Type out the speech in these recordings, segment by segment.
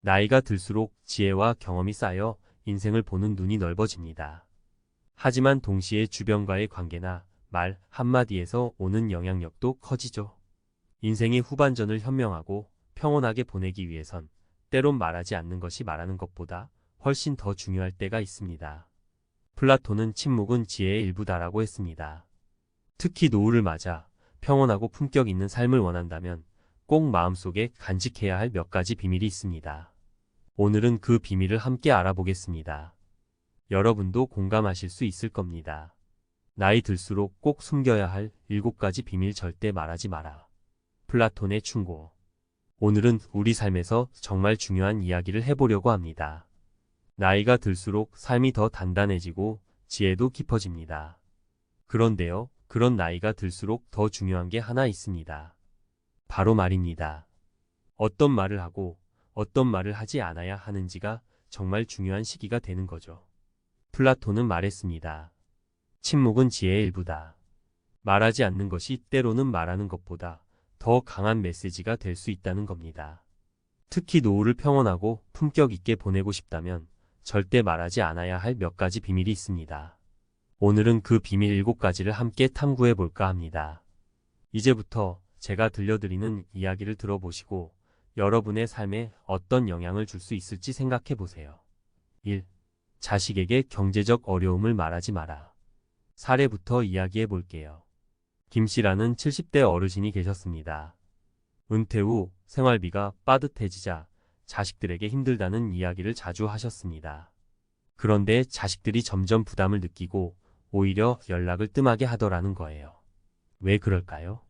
나이가 들수록 지혜와 경험이 쌓여 인생을 보는 눈이 넓어집니다. 하지만 동시에 주변과의 관계나 말 한마디에서 오는 영향력도 커지죠. 인생의 후반전을 현명하고 평온하게 보내기 위해선 때론 말하지 않는 것이 말하는 것보다 훨씬 더 중요할 때가 있습니다. 플라톤은 침묵은 지혜의 일부다라고 했습니다. 특히 노후를 맞아 평온하고 품격 있는 삶을 원한다면 꼭 마음속에 간직해야 할 몇 가지 비밀이 있습니다. 오늘은 그 비밀을 함께 알아보겠습니다. 여러분도 공감하실 수 있을 겁니다. 나이 들수록 꼭 숨겨야 할 7가지 비밀 절대 말하지 마라. 플라톤의 충고. 오늘은 우리 삶에서 정말 중요한 이야기를 해보려고 합니다. 나이가 들수록 삶이 더 단단해지고 지혜도 깊어집니다. 그런데요, 그런 나이가 들수록 더 중요한 게 하나 있습니다. 바로 말입니다. 어떤 말을 하고 어떤 말을 하지 않아야 하는지가 정말 중요한 시기가 되는 거죠. 플라톤은 말했습니다. 침묵은 지혜의 일부다. 말하지 않는 것이 때로는 말하는 것보다 더 강한 메시지가 될 수 있다는 겁니다. 특히 노후를 평온하고 품격 있게 보내고 싶다면 절대 말하지 않아야 할 몇 가지 비밀이 있습니다. 오늘은 그 비밀 7가지를 함께 탐구해 볼까 합니다. 이제부터 제가 들려드리는 이야기를 들어보시고 여러분의 삶에 어떤 영향을 줄 수 있을지 생각해 보세요. 1. 자식에게 경제적 어려움을 말하지 마라. 사례부터 이야기해 볼게요. 김씨라는 70대 어르신이 계셨습니다. 은퇴 후 생활비가 빠듯해지자 자식들에게 힘들다는 이야기를 자주 하셨습니다. 그런데 자식들이 점점 부담을 느끼고 오히려 연락을 뜸하게 하더라는 거예요. 왜 그럴까요?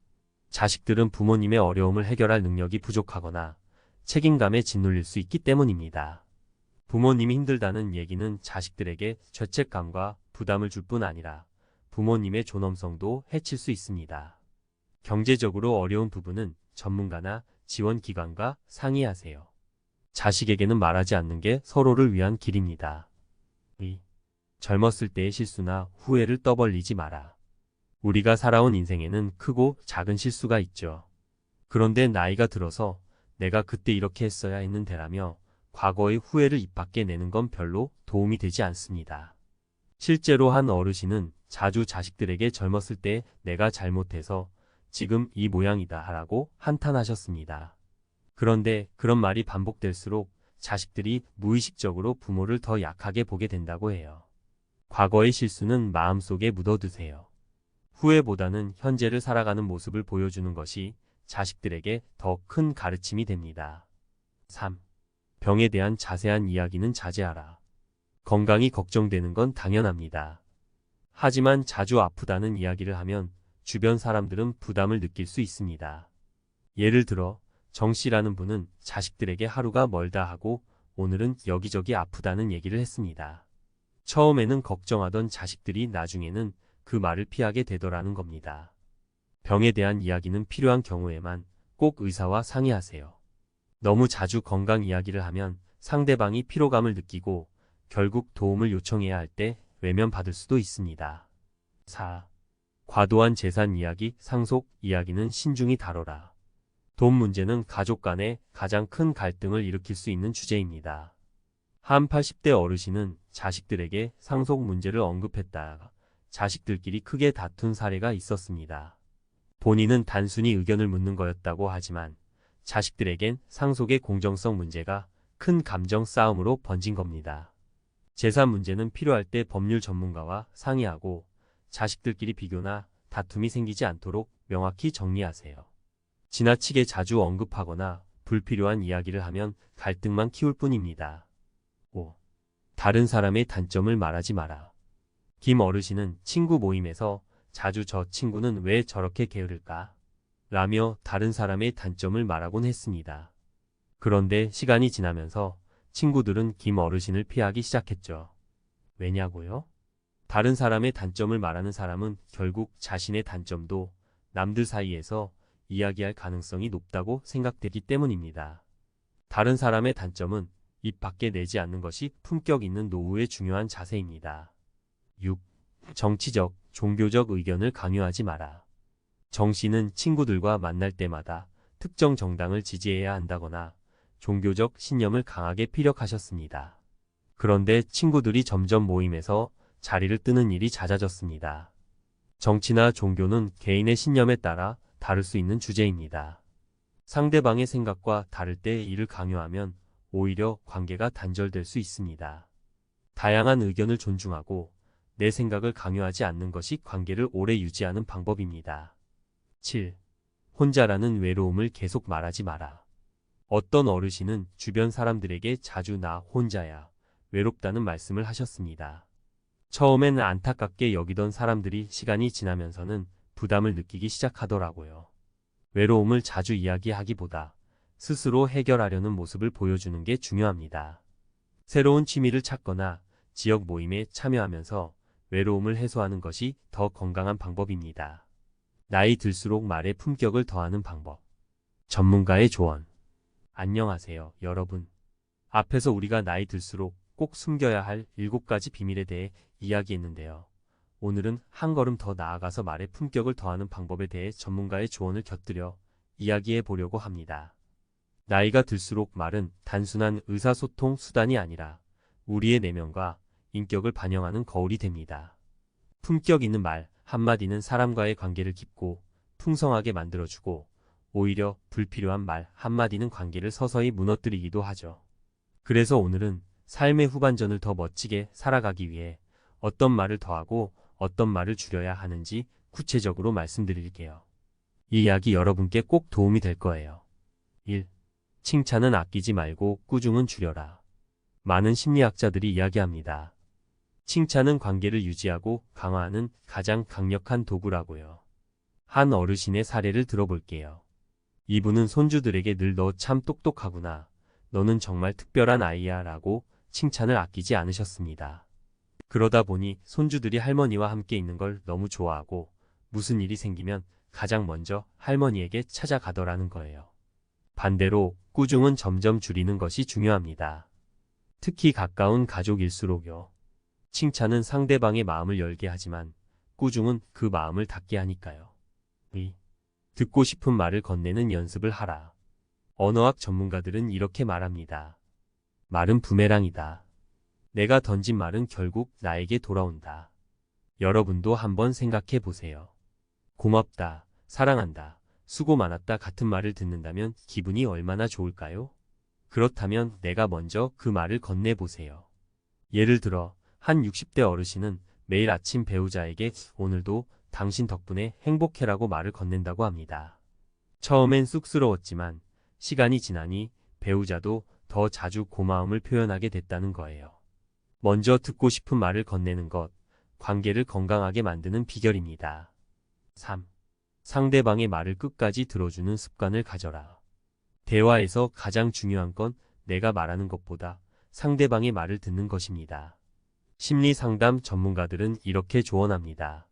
자식들은 부모님의 어려움을 해결할 능력이 부족하거나 책임감에 짓눌릴 수 있기 때문입니다. 부모님이 힘들다는 얘기는 자식들에게 죄책감과 부담을 줄 뿐 아니라 부모님의 존엄성도 해칠 수 있습니다. 경제적으로 어려운 부분은 전문가나 지원기관과 상의하세요. 자식에게는 말하지 않는 게 서로를 위한 길입니다. 2. 젊었을 때의 실수나 후회를 떠벌리지 마라. 우리가 살아온 인생에는 크고 작은 실수가 있죠. 그런데 나이가 들어서 내가 그때 이렇게 했어야 했는데라며 과거의 후회를 입 밖에 내는 건 별로 도움이 되지 않습니다. 실제로 한 어르신은 자주 자식들에게 젊었을 때 내가 잘못해서 지금 이 모양이다 라고 한탄하셨습니다. 그런데 그런 말이 반복될수록 자식들이 무의식적으로 부모를 더 약하게 보게 된다고 해요. 과거의 실수는 마음속에 묻어두세요. 후회보다는 현재를 살아가는 모습을 보여주는 것이 자식들에게 더 큰 가르침이 됩니다. 3. 병에 대한 자세한 이야기는 자제하라. 건강이 걱정되는 건 당연합니다. 하지만 자주 아프다는 이야기를 하면 주변 사람들은 부담을 느낄 수 있습니다. 예를 들어 정씨라는 분은 자식들에게 하루가 멀다 하고 오늘은 여기저기 아프다는 얘기를 했습니다. 처음에는 걱정하던 자식들이 나중에는 그 말을 피하게 되더라는 겁니다. 병에 대한 이야기는 필요한 경우에만 꼭 의사와 상의하세요. 너무 자주 건강 이야기를 하면 상대방이 피로감을 느끼고 결국 도움을 요청해야 할 때 외면받을 수도 있습니다. 4. 과도한 재산 이야기, 상속 이야기는 신중히 다뤄라. 돈 문제는 가족 간에 가장 큰 갈등을 일으킬 수 있는 주제입니다. 한 80대 어르신은 자식들에게 상속 문제를 언급했다가 자식들끼리 크게 다툰 사례가 있었습니다. 본인은 단순히 의견을 묻는 거였다고 하지만 자식들에겐 상속의 공정성 문제가 큰 감정 싸움으로 번진 겁니다. 재산 문제는 필요할 때 법률 전문가와 상의하고 자식들끼리 비교나 다툼이 생기지 않도록 명확히 정리하세요. 지나치게 자주 언급하거나 불필요한 이야기를 하면 갈등만 키울 뿐입니다. 5. 다른 사람의 단점을 말하지 마라. 김 어르신은 친구 모임에서 자주 저 친구는 왜 저렇게 게으를까? 라며 다른 사람의 단점을 말하곤 했습니다. 그런데 시간이 지나면서 친구들은 김 어르신을 피하기 시작했죠. 왜냐고요? 다른 사람의 단점을 말하는 사람은 결국 자신의 단점도 남들 사이에서 이야기할 가능성이 높다고 생각되기 때문입니다. 다른 사람의 단점은 입 밖에 내지 않는 것이 품격 있는 노후의 중요한 자세입니다. 6. 정치적, 종교적 의견을 강요하지 마라. 정 씨는 친구들과 만날 때마다 특정 정당을 지지해야 한다거나 종교적 신념을 강하게 피력하셨습니다. 그런데 친구들이 점점 모임에서 자리를 뜨는 일이 잦아졌습니다. 정치나 종교는 개인의 신념에 따라 다를 수 있는 주제입니다. 상대방의 생각과 다를 때 이를 강요하면 오히려 관계가 단절될 수 있습니다. 다양한 의견을 존중하고 내 생각을 강요하지 않는 것이 관계를 오래 유지하는 방법입니다. 7. 혼자라는 외로움을 계속 말하지 마라. 어떤 어르신은 주변 사람들에게 자주 나 혼자야, 외롭다는 말씀을 하셨습니다. 처음에는 안타깝게 여기던 사람들이 시간이 지나면서는 부담을 느끼기 시작하더라고요. 외로움을 자주 이야기하기보다 스스로 해결하려는 모습을 보여주는 게 중요합니다. 새로운 취미를 찾거나 지역 모임에 참여하면서 외로움을 해소하는 것이 더 건강한 방법입니다. 나이 들수록 말의 품격을 더하는 방법. 전문가의 조언. 안녕하세요, 여러분. 앞에서 우리가 나이 들수록 꼭 숨겨야 할 7가지 비밀에 대해 이야기했는데요. 오늘은 한 걸음 더 나아가서 말의 품격을 더하는 방법에 대해 전문가의 조언을 곁들여 이야기해 보려고 합니다. 나이가 들수록 말은 단순한 의사소통 수단이 아니라 우리의 내면과 인격을 반영하는 거울이 됩니다. 품격 있는 말 한마디는 사람과의 관계를 깊고 풍성하게 만들어주고 오히려 불필요한 말 한마디는 관계를 서서히 무너뜨리기도 하죠. 그래서 오늘은 삶의 후반전을 더 멋지게 살아가기 위해 어떤 말을 더하고 어떤 말을 줄여야 하는지 구체적으로 말씀드릴게요. 이 이야기 여러분께 꼭 도움이 될 거예요. 1. 칭찬은 아끼지 말고 꾸중은 줄여라. 많은 심리학자들이 이야기합니다. 칭찬은 관계를 유지하고 강화하는 가장 강력한 도구라고요. 한 어르신의 사례를 들어볼게요. 이분은 손주들에게 늘 너 참 똑똑하구나, 너는 정말 특별한 아이야 라고 칭찬을 아끼지 않으셨습니다. 그러다 보니 손주들이 할머니와 함께 있는 걸 너무 좋아하고 무슨 일이 생기면 가장 먼저 할머니에게 찾아가더라는 거예요. 반대로 꾸중은 점점 줄이는 것이 중요합니다. 특히 가까운 가족일수록요. 칭찬은 상대방의 마음을 열게 하지만 꾸중은 그 마음을 닫게 하니까요. 2. 듣고 싶은 말을 건네는 연습을 하라. 언어학 전문가들은 이렇게 말합니다. 말은 부메랑이다. 내가 던진 말은 결국 나에게 돌아온다. 여러분도 한번 생각해 보세요. 고맙다, 사랑한다, 수고 많았다 같은 말을 듣는다면 기분이 얼마나 좋을까요? 그렇다면 내가 먼저 그 말을 건네보세요. 예를 들어 한 60대 어르신은 매일 아침 배우자에게 오늘도 당신 덕분에 행복해라고 말을 건넨다고 합니다. 처음엔 쑥스러웠지만 시간이 지나니 배우자도 더 자주 고마움을 표현하게 됐다는 거예요. 먼저 듣고 싶은 말을 건네는 것, 관계를 건강하게 만드는 비결입니다. 3. 상대방의 말을 끝까지 들어주는 습관을 가져라. 대화에서 가장 중요한 건 내가 말하는 것보다 상대방의 말을 듣는 것입니다. 심리 상담 전문가들은 이렇게 조언합니다.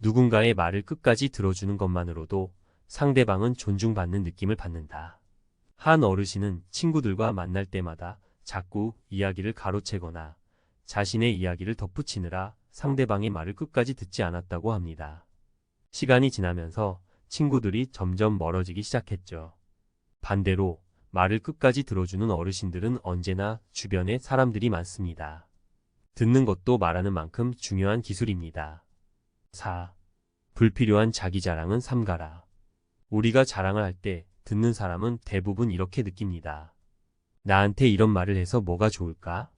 누군가의 말을 끝까지 들어주는 것만으로도 상대방은 존중받는 느낌을 받는다. 한 어르신은 친구들과 만날 때마다 자꾸 이야기를 가로채거나 자신의 이야기를 덧붙이느라 상대방의 말을 끝까지 듣지 않았다고 합니다. 시간이 지나면서 친구들이 점점 멀어지기 시작했죠. 반대로 말을 끝까지 들어주는 어르신들은 언제나 주변에 사람들이 많습니다. 듣는 것도 말하는 만큼 중요한 기술입니다. 4. 불필요한 자기 자랑은 삼가라. 우리가 자랑을 할 때 듣는 사람은 대부분 이렇게 느낍니다. 나한테 이런 말을 해서 뭐가 좋을까?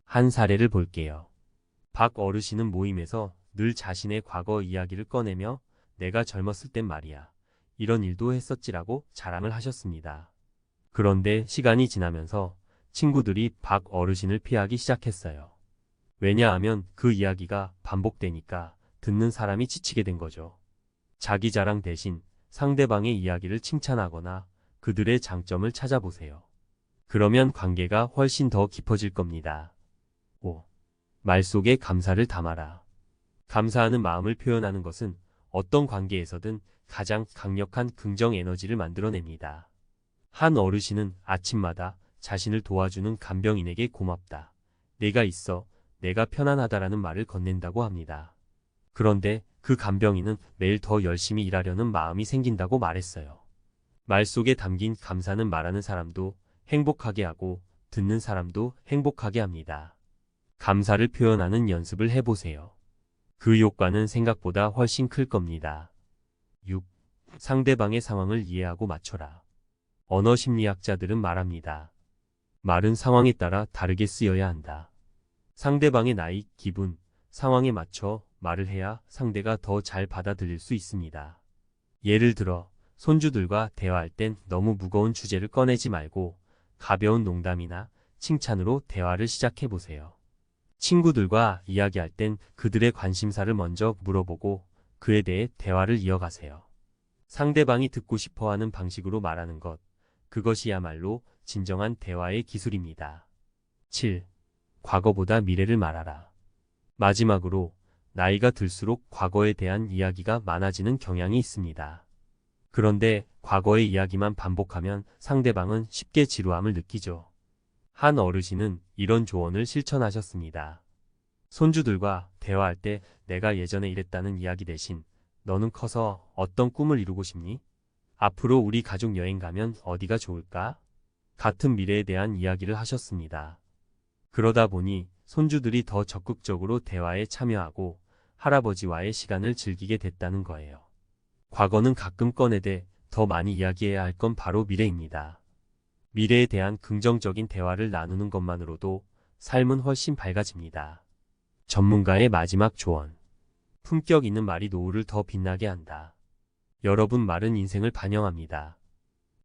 한 사례를 볼게요. 박 어르신은 모임에서 늘 자신의 과거 이야기를 꺼내며 내가 젊었을 땐 말이야, 이런 일도 했었지라고 자랑을 하셨습니다. 그런데 시간이 지나면서 친구들이 박 어르신을 피하기 시작했어요. 왜냐하면 그 이야기가 반복되니까 듣는 사람이 지치게 된 거죠. 자기 자랑 대신 상대방의 이야기를 칭찬하거나 그들의 장점을 찾아보세요. 그러면 관계가 훨씬 더 깊어질 겁니다. 5. 말 속에 감사를 담아라. 감사하는 마음을 표현하는 것은 어떤 관계에서든 가장 강력한 긍정 에너지를 만들어냅니다. 한 어르신은 아침마다 자신을 도와주는 간병인에게 고맙다, 내가 있어, 내가 편안하다라는 말을 건넨다고 합니다. 그런데 그 간병인은 매일 더 열심히 일하려는 마음이 생긴다고 말했어요. 말 속에 담긴 감사는 말하는 사람도 행복하게 하고 듣는 사람도 행복하게 합니다. 감사를 표현하는 연습을 해보세요. 그 효과는 생각보다 훨씬 클 겁니다. 6. 상대방의 상황을 이해하고 맞춰라. 언어 심리학자들은 말합니다. 말은 상황에 따라 다르게 쓰여야 한다. 상대방의 나이, 기분, 상황에 맞춰 말을 해야 상대가 더 잘 받아들일 수 있습니다. 예를 들어 손주들과 대화할 땐 너무 무거운 주제를 꺼내지 말고 가벼운 농담이나 칭찬으로 대화를 시작해 보세요. 친구들과 이야기할 땐 그들의 관심사를 먼저 물어보고 그에 대해 대화를 이어가세요. 상대방이 듣고 싶어하는 방식으로 말하는 것, 그것이야말로 진정한 대화의 기술입니다. 7. 과거보다 미래를 말하라. 마지막으로 나이가 들수록 과거에 대한 이야기가 많아지는 경향이 있습니다. 그런데 과거의 이야기만 반복하면 상대방은 쉽게 지루함을 느끼죠. 한 어르신은 이런 조언을 실천하셨습니다. 손주들과 대화할 때 내가 예전에 이랬다는 이야기 대신 너는 커서 어떤 꿈을 이루고 싶니? 앞으로 우리 가족 여행 가면 어디가 좋을까? 같은 미래에 대한 이야기를 하셨습니다. 그러다 보니 손주들이 더 적극적으로 대화에 참여하고 할아버지와의 시간을 즐기게 됐다는 거예요. 과거는 가끔 꺼내대 더 많이 이야기해야 할 건 바로 미래입니다. 미래에 대한 긍정적인 대화를 나누는 것만으로도 삶은 훨씬 밝아집니다. 전문가의 마지막 조언. 품격 있는 말이 노후를 더 빛나게 한다. 여러분 말은 인생을 반영합니다.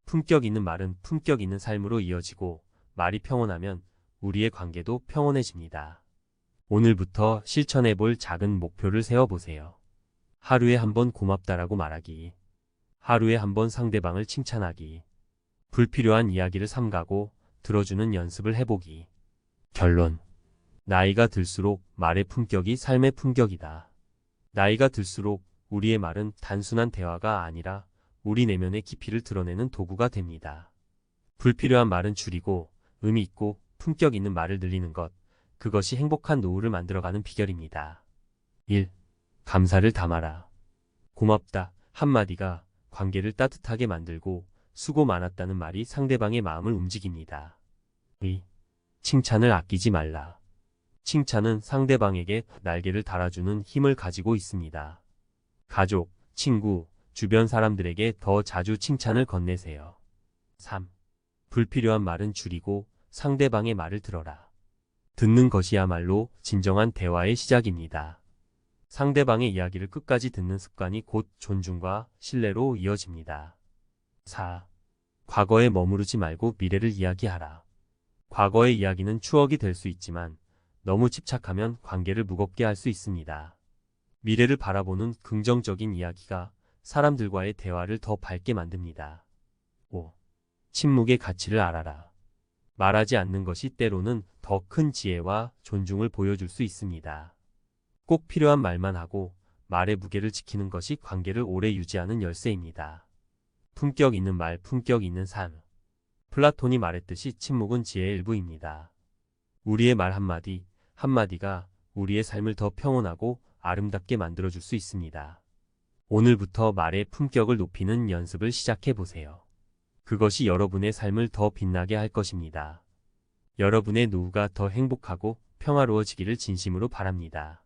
품격 있는 말은 품격 있는 삶으로 이어지고 말이 평온하면 우리의 관계도 평온해집니다. 오늘부터 실천해볼 작은 목표를 세워보세요. 하루에 한 번 고맙다라고 말하기. 하루에 한 번 상대방을 칭찬하기. 불필요한 이야기를 삼가고 들어주는 연습을 해보기. 결론. 나이가 들수록 말의 품격이 삶의 품격이다. 나이가 들수록 우리의 말은 단순한 대화가 아니라 우리 내면의 깊이를 드러내는 도구가 됩니다. 불필요한 말은 줄이고 의미 있고 품격 있는 말을 늘리는 것, 그것이 행복한 노후를 만들어가는 비결입니다. 1. 감사를 담아라. 고맙다 한마디가 관계를 따뜻하게 만들고 수고 많았다는 말이 상대방의 마음을 움직입니다. 2. 칭찬을 아끼지 말라. 칭찬은 상대방에게 날개를 달아주는 힘을 가지고 있습니다. 가족, 친구, 주변 사람들에게 더 자주 칭찬을 건네세요. 3. 불필요한 말은 줄이고 상대방의 말을 들어라. 듣는 것이야말로 진정한 대화의 시작입니다. 상대방의 이야기를 끝까지 듣는 습관이 곧 존중과 신뢰로 이어집니다. 4. 과거에 머무르지 말고 미래를 이야기하라. 과거의 이야기는 추억이 될 수 있지만 너무 집착하면 관계를 무겁게 할 수 있습니다. 미래를 바라보는 긍정적인 이야기가 사람들과의 대화를 더 밝게 만듭니다. 5. 침묵의 가치를 알아라. 말하지 않는 것이 때로는 더 큰 지혜와 존중을 보여줄 수 있습니다. 꼭 필요한 말만 하고 말의 무게를 지키는 것이 관계를 오래 유지하는 열쇠입니다. 품격 있는 말, 품격 있는 삶. 플라톤이 말했듯이 침묵은 지혜의 일부입니다. 우리의 말 한마디, 한마디가 우리의 삶을 더 평온하고 아름답게 만들어줄 수 있습니다. 오늘부터 말의 품격을 높이는 연습을 시작해 보세요. 그것이 여러분의 삶을 더 빛나게 할 것입니다. 여러분의 노후가 더 행복하고 평화로워지기를 진심으로 바랍니다.